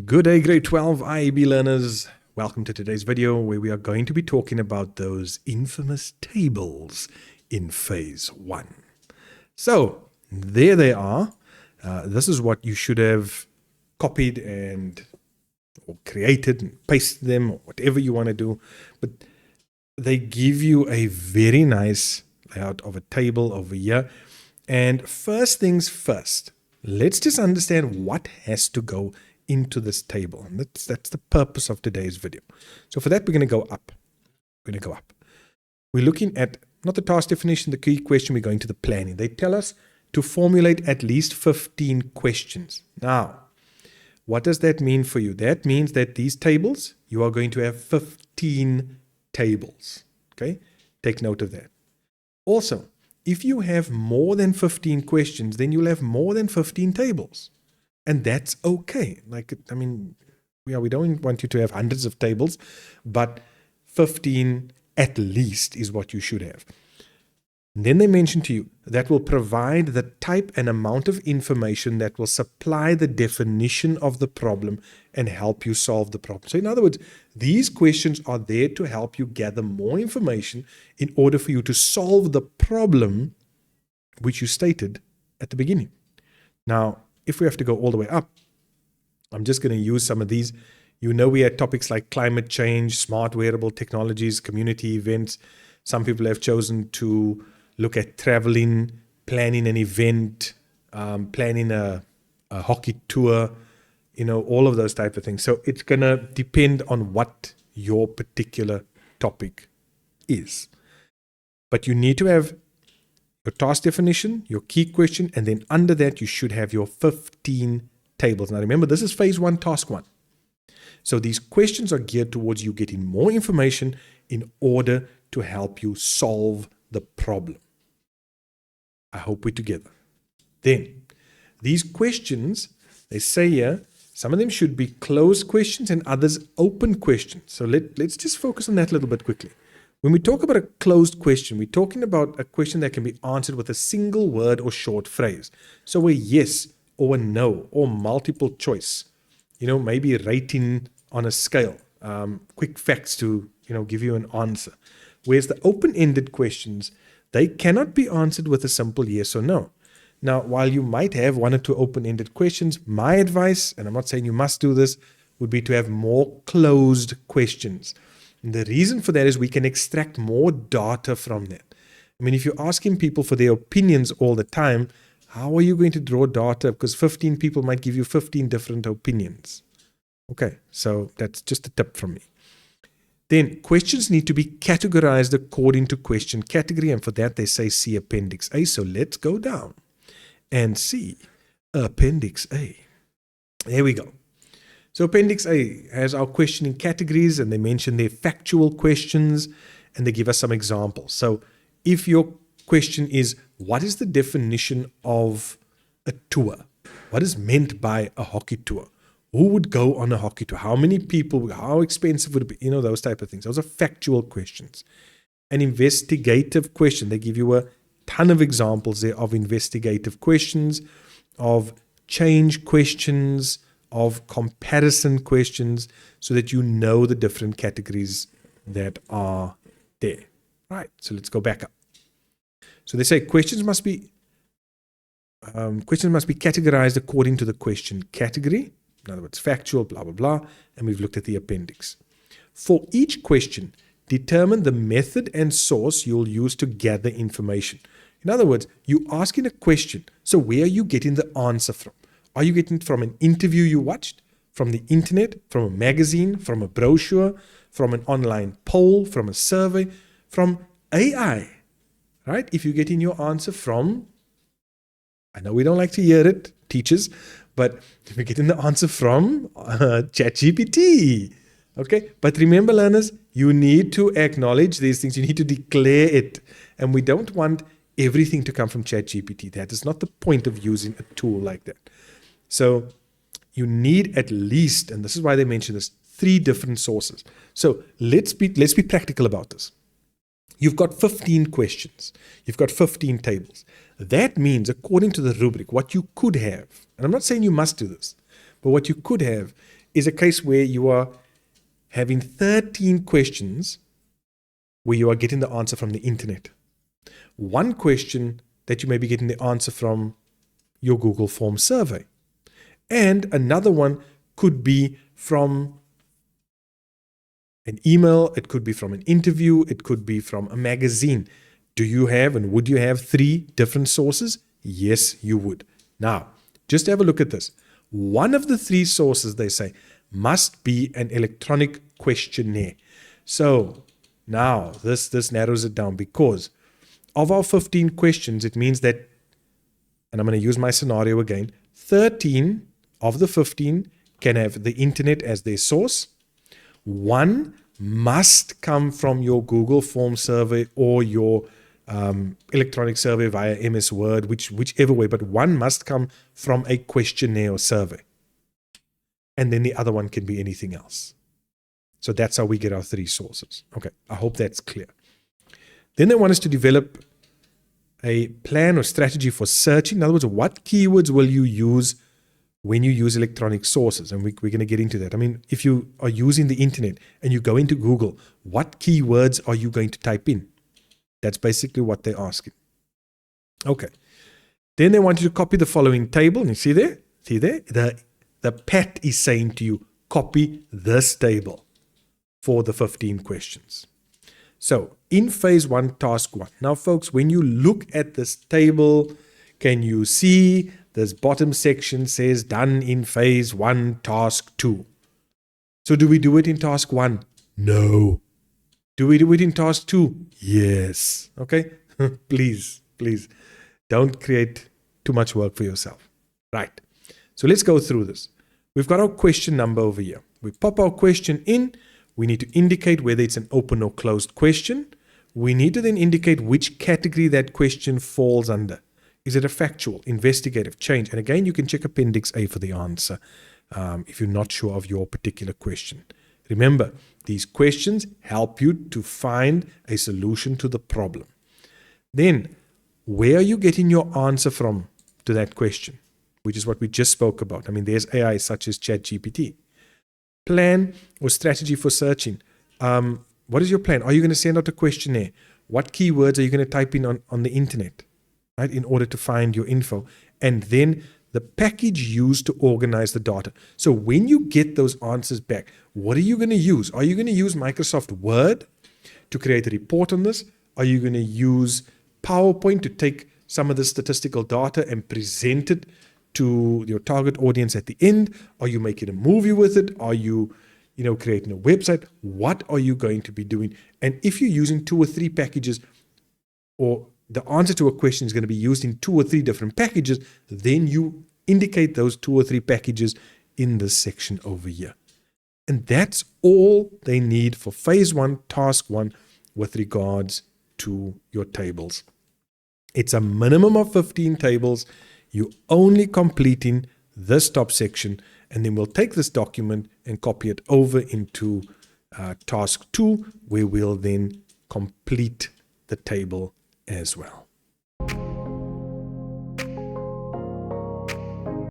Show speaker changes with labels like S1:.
S1: Good day, grade 12 IEB learners. Welcome to today's video where we are going to be talking about those infamous tables in phase 1. So there they are. This is what you should have copied or created and pasted them or whatever you want to do. But they give you a very nice layout of a table over here. And first things first, let's just understand what has to go into this table. And that's the purpose of today's video. So for that, we're going to go up. We're looking at not the task definition, the key question, we're going to the planning. They tell us to formulate at least 15 questions. Now, what does that mean for you? That means that these tables, you are going to have 15 tables. Okay? Take note of that. Also, if you have more than 15 questions, then you'll have more than 15 tables. And that's okay. We don't want you to have hundreds of tables, but 15 at least is what you should have. And then they mention to you that will provide the type and amount of information that will supply the definition of the problem and help you solve the problem. So in other words, these questions are there to help you gather more information in order for you to solve the problem which you stated at the beginning. Now, if we have to go all the way up, I'm just going to use some of these. You know, we had topics like climate change, smart wearable technologies, community events. Some people have chosen to look at traveling, planning an event, planning a hockey tour, all of those type of things. So it's going to depend on what your particular topic is. But you need to have your task definition, your key question, and then under that you should have your 15 tables. Now remember, this is phase 1, task 1. So these questions are geared towards you getting more information in order to help you solve the problem. I hope we're together. Then, these questions, they say here, some of them should be closed questions and others open questions. So let's just focus on that a little bit quickly. When we talk about a closed question, we're talking about a question that can be answered with a single word or short phrase. So a yes or a no or multiple choice, maybe rating on a scale, quick facts to, give you an answer. Whereas the open-ended questions, they cannot be answered with a simple yes or no. Now, while you might have one or two open-ended questions, my advice, and I'm not saying you must do this, would be to have more closed questions. And the reason for that is we can extract more data from that. If you're asking people for their opinions all the time, how are you going to draw data? Because 15 people might give you 15 different opinions. Okay, so that's just a tip from me. Then questions need to be categorized according to question category. And for that, they say see Appendix A. So let's go down and see Appendix A. There we go. So Appendix A has our questioning categories, and they mention their factual questions, and they give us some examples. So if your question is, what is the definition of a tour? What is meant by a hockey tour? Who would go on a hockey tour? How many people? How expensive would it be? Those type of things. Those are factual questions. An investigative question. They give you a ton of examples there of investigative questions, of change questions, of comparison questions, so that you know the different categories that are there. Right, so let's go back up. So they say questions must be categorized according to the question category. In other words, factual, blah, blah, blah. And we've looked at the appendix. For each question, determine the method and source you'll use to gather information. In other words, you're asking a question. So where are you getting the answer from? Are you getting it from an interview you watched, from the internet, from a magazine, from a brochure, from an online poll, from a survey, from AI, right? If you're getting your answer from, I know we don't like to hear it, teachers, but if you're getting the answer from ChatGPT, okay? But remember, learners, you need to acknowledge these things. You need to declare it. And we don't want everything to come from ChatGPT. That is not the point of using a tool like that. So you need at least, and this is why they mention this, 3 different sources. So let's be practical about this. You've got 15 questions. You've got 15 tables. That means, according to the rubric, what you could have, and I'm not saying you must do this, but what you could have is a case where you are having 13 questions where you are getting the answer from the internet. One question that you may be getting the answer from your Google Form survey. And another one could be from an email, it could be from an interview, it could be from a magazine. Do you have and would you have 3 different sources? Yes, you would. Now, just have a look at this. One of the 3 sources, they say, must be an electronic questionnaire. So now this narrows it down, because of our 15 questions, it means that, and I'm going to use my scenario again, 13 of the 15 can have the internet as their source. 1 must come from your Google Form survey or your electronic survey via MS Word, whichever way, but 1 must come from a questionnaire or survey. And then the other one can be anything else. So that's how we get our 3 sources. Okay, I hope that's clear. Then they want us to develop a plan or strategy for searching. In other words, what keywords will you use when you use electronic sources? And we're going to get into that. I mean, if you are using the internet and you go into Google, what keywords are you going to type in? That's basically what they're asking. Okay. Then they want you to copy the following table. And you see there? See there? The PAT is saying to you, copy this table for the 15 questions. So in phase 1, task 1. Now, folks, when you look at this table, can you see this bottom section says done in phase 1, task 2? So do we do it in task 1? No. Do we do it in task 2? Yes. Okay? Please don't create too much work for yourself. Right. So let's go through this. We've got our question number over here. We pop our question in. We need to indicate whether it's an open or closed question. We need to then indicate which category that question falls under. Is it a factual, investigative, change? And again, you can check Appendix A for the answer if you're not sure of your particular question. Remember, these questions help you to find a solution to the problem. Then, where are you getting your answer from to that question? Which is what we just spoke about. I mean, there's AI such as ChatGPT. Plan or strategy for searching. What is your plan? Are you going to send out a questionnaire? What keywords are you going to type in on the internet, right, in order to find your info? And then the package used to organize the data. So when you get those answers back, what are you going to use? Are you going to use Microsoft Word to create a report on this? Are you going to use PowerPoint to take some of the statistical data and present it to your target audience at the end? Are you making a movie with it? Are you creating a website? What are you going to be doing? And if you're using 2 or 3 packages, or the answer to a question is going to be used in 2 or 3 different packages, then you indicate those 2 or 3 packages in this section over here. And that's all they need for phase 1, task 1, with regards to your tables. It's a minimum of 15 tables. You're only completing this top section, and then we'll take this document and copy it over into task 2, where we'll then complete the table as well.